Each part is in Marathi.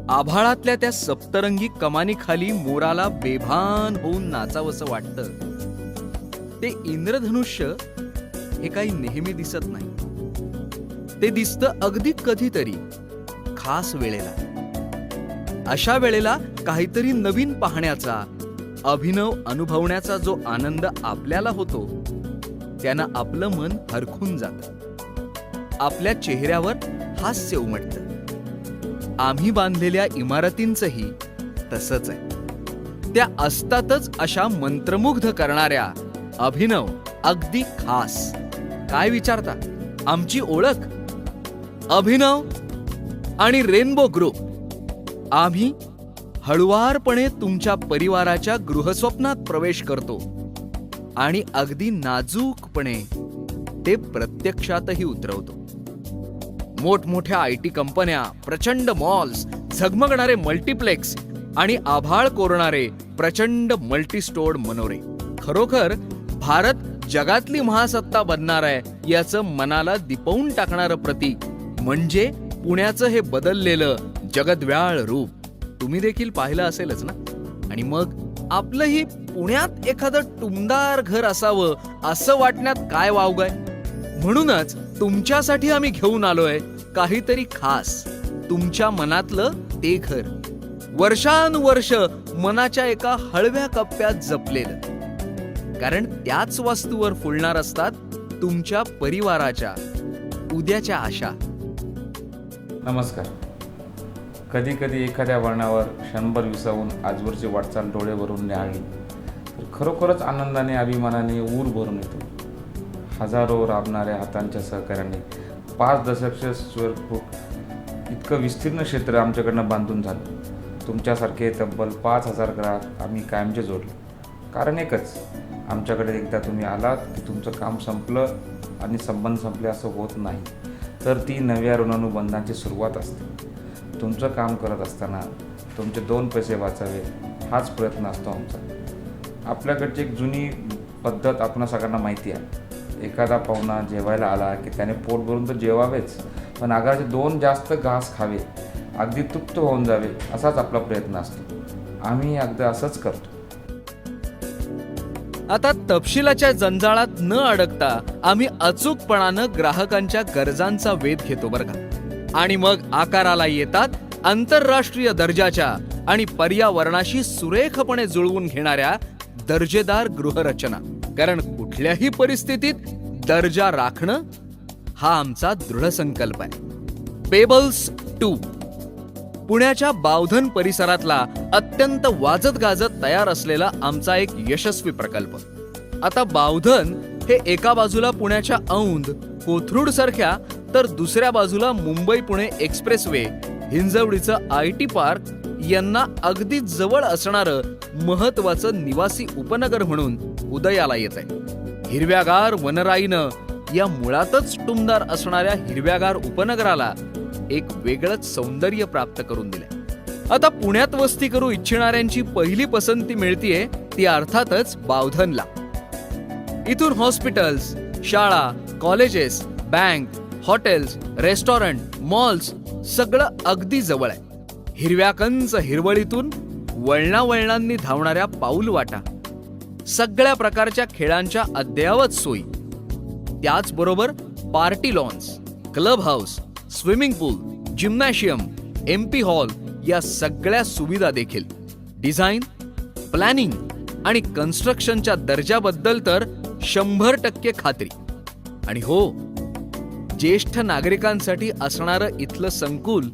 आभाळातल्या त्या सप्तरंगी कमानीखाली मोराला बेभान होऊन नाचावंसं वाटतं. ते इंद्रधनुष्य हे काही नेहमी दिसत नाही. ते दिसतं अगदी कधीतरी, खास वेळेला. अशा वेळेला काहीतरी नवीन पाहण्याचा, अभिनव अनुभवण्याचा जो आनंद आपल्याला होतो, त्यानं आपलं मन हरखून जातं. आपल्या चेहऱ्यावर हास्य उमटतं. आम्ही बांधलेल्या इमारतींचंही तसंच आहे. त्या असतातच अशा मंत्रमुग्ध करणाऱ्या, अभिनव, अगदी खास. काय विचारता? आमची ओळख अभिनव आणि रेनबो ग्रुप. आम्ही हळुवारपणे तुमच्या परिवाराच्या गृहस्वप्नात प्रवेश करतो आणि अगदी नाजूकपणे ते प्रत्यक्षातही उतरवतो. मोठमोठ्या IT कंपन्या, प्रचंड मॉल्स, झगमगणारे मल्टीप्लेक्स आणि आभाळ कोरणारे प्रचंड मल्टीस्टोर्ड मनोरे. खरोखर भारत जगातली महासत्ता बनणार आहे याचं मनाला दिपवून टाकणारं प्रतीक म्हणजे पुण्याचं हे बदललेलं जगद्व्याळ रूप. तुम्ही देखील पाहिलं असेलच ना. आणि मग आपलंही पुण्यात एखादं टुमदार घर असावं असं वाटण्यात काय वावगंय. म्हणूनच तुमच्यासाठी आम्ही घेऊन आलोय काहीतरी खास. तुमच्या मनातलं ते घर, वर्षानुवर्ष मनाच्या एका हळव्या कप्प्यात जपलेलं. कारण त्याच वस्तूवर फुलणार असतात तुमच्या परिवाराच्या उद्याच्या आशा. नमस्कार. कधी कधी एखाद्या वर्णावर क्षणभर विसावून आजवरची वाटचाल डोळे भरून न्याहाळली तर खरोखरच आनंदाने, अभिमानाने ऊर भरून येतो. हजारो राबणाऱ्या हातांच्या सहकार्याने 5 दशलक्ष स्क्वेअर फूट इतकं विस्तीर्ण क्षेत्र आमच्याकडनं बांधून झालं. तुमच्यासारखे तब्बल 5,000 ग्राहक आम्ही कायमचे जोडले. कारण एकच, आमच्याकडे एकदा तुम्ही आलात की तुमचं काम संपलं आणि संबंध संपले असं होत नाही, तर ती नव्या ऋणानुबंधांची सुरुवात असते. तुमचं काम करत असताना तुमचे 2 पैसे वाचावे हाच प्रयत्न असतो आमचा. आपल्याकडची एक जुनी पद्धत आपणा सगळ्यांना माहिती आहे. एखादा पाहुणा जेवायला आला की त्याने पोट भरून तर जेवावेच, पण आगाराचे 2 जास्त घास खावे, अगदी तृप्त होऊन जावे असाच आपला प्रयत्न असतो. आम्ही अगदी असंच करतो. आता तपशिलाच्या जंजाळात न अडकता आम्ही अचूकपणानं ग्राहकांच्या गरजांचा वेध घेतो बरं का. आणि मग आकाराला येतात आंतरराष्ट्रीय दर्जाच्या आणि पर्यावरणाशी सुरेखपणे जुळवून घेणाऱ्या दर्जेदार गृहरचना. कारण कुठल्याही परिस्थितीत दर्जा राखणं हा आमचा दृढ संकल्प आहे. पेबल्स 2 पुण्याच्या बावधन परिसरातला अत्यंत वाजत गाजत तयार असलेला आमचा एक यशस्वी प्रकल्प. आता बावधन हे एका बाजूला पुण्याच्या औंध, कोथरूड सारख्या तर दुसऱ्या बाजूला मुंबई पुणे एक्सप्रेसवे, हिंजवडीचं IT पार्क यांना अगदी जवळ असणारं महत्वाचं निवासी उपनगर म्हणून उदयाला येत आहे. हिरव्यागार वनराईनं या मुळातच टुमदार असणाऱ्या हिरव्यागार उपनगराला एक वेगळंच सौंदर्य प्राप्त करून दिलंय. आता पुण्यात वस्ती करू इच्छिणाऱ्यांची पहिली पसंती मिळतीये ती अर्थातच बावधनला. इथून हॉस्पिटल्स, शाळा, colleges, bank, hotels, restaurant, malls सगळं अगदी जवळ आहे. हिरव्याकंच हिरवळीतून वळणावळणांनी धावणाऱ्या पाऊलवाटा, सगळ्या प्रकारच्या खेळांच्या अद्ययावत सोयी, त्याचबरोबर party lawns, club house, swimming pool, gymnasium, MP hall या सगळ्या सुविधा देखील. डिझाईन, प्लॅनिंग आणि कन्स्ट्रक्शनच्या दर्जाबद्दल तर 100% खात्री. आणि हो, ज्येष्ठ नागरिकांसाठी असणारं इथलं संकुल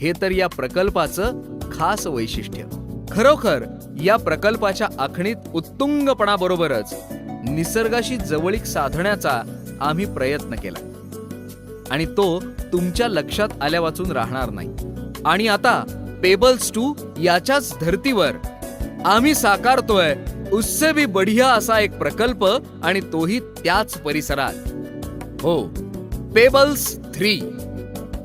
हे तर या प्रकल्पाचं खास वैशिष्ट्य. खरोखर या प्रकल्पाच्या आखणीत उत्तुंगपणाबरोबरच निसर्गाशी जवळीक साधण्याचा आम्ही प्रयत्न केला आणि तो तुमच्या लक्षात आल्या वाचून राहणार नाही. आणि आता पेबल्स 2 याच्याच धर्तीवर आम्ही साकारतोय उससे भी बढिया असा एक प्रकल्प आणि तोही त्याच परिसरात. हो, पेबल्स 3.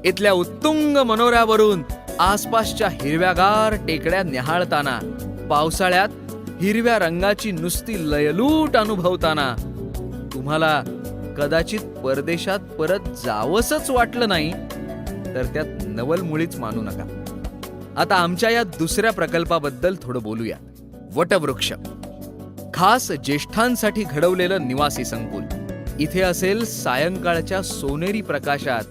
इथल्या उत्तुंग मनोऱ्यावरून आसपासच्या हिरव्यागार टेकड्या न्याहाळताना, पावसाळ्यात हिरव्या रंगाची नुसती लयलूट अनुभवताना तुम्हाला कदाचित परदेशात परत जावंसच वाटलं नाही, तर त्यात नवल मुळीच मानू नका. आता आमच्या या दुसऱ्या प्रकल्पाबद्दल थोडं बोलूया. वटवृक्ष, खास ज्येष्ठांसाठी घडवलेलं निवासी संकुल. इथे असेल सायंकाळच्या सोनेरी प्रकाशात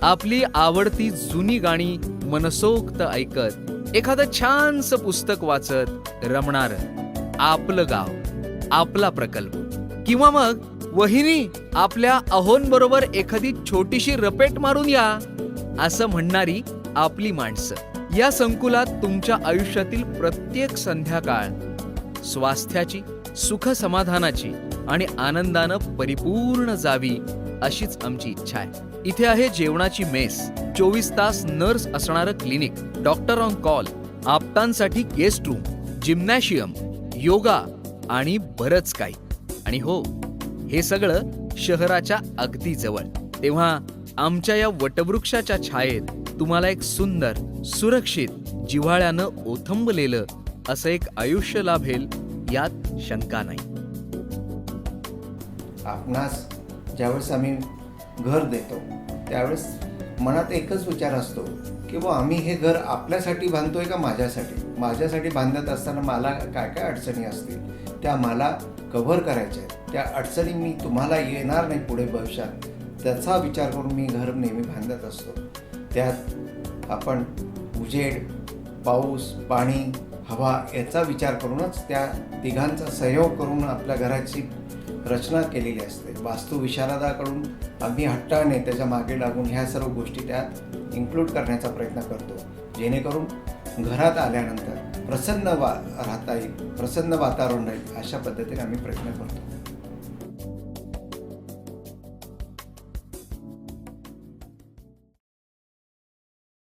आपली आवडती जुनी गाणी मनसोक्त ऐकत, एखादं छानसं पुस्तक वाचत रमणारं आपलं गाव, आपला प्रकल्प. किंवा मग वहिनी आपल्या अहोंबरोबर एखादी छोटीशी रपेट मारून या असं म्हणणारी आपली माणसं. या संकुलात तुमच्या आयुष्यातील प्रत्येक संध्याकाळ स्वास्थ्याची, सुख समाधानाची आणि आनंदानं परिपूर्ण जावी अशीच आमची इच्छा आहे. इथे आहे जेवणाची मेस, 24 तास नर्स असणारं क्लिनिक, डॉक्टर ऑन कॉल, आप्तांसाठी गेस्ट रूम, जिम्नॅशियम, योगा आणि बरंच काही. आणि हो, हे सगळं शहराच्या अगदी जवळ. तेव्हा आमच्या या वटवृक्षाच्या छायेत तुम्हाला एक सुंदर, सुरक्षित, जिव्हाळ्यानं ओथंबलेलं असं एक आयुष्य लाभेल यात शंका नाही. आपणास ज्यावेळेस आम्ही घर देतो त्यावेळेस मनात एकच विचार असतो की बुवा आम्ही हे घर आपल्यासाठी बांधतोय का माझ्यासाठी. माझ्यासाठी बांधत असताना मला काय काय अडचणी असतील त्या मला कव्हर करायच्या आहेत. त्या अडचणी मी तुम्हाला येणार नाही पुढे भविष्यात, त्याचा विचार करून मी घर नेहमी बांधत असतो. त्यात आपण उजेड, पाऊस, पाणी, हवा याचा विचार करूनच त्या तिघांचा सहयोग करून आपल्या घराची रचना केलेली असते. वास्तुविशारदाकडून आम्ही हट्टाने त्याच्या मागे लागून ह्या सर्व गोष्टी त्यात इन्क्लूड करण्याचा प्रयत्न करतो, जेणेकरून घरात आल्यानंतर प्रसन्न राहता येईल, प्रसन्न वातावरण राहील अशा पद्धतीने आम्ही प्रयत्न करतो.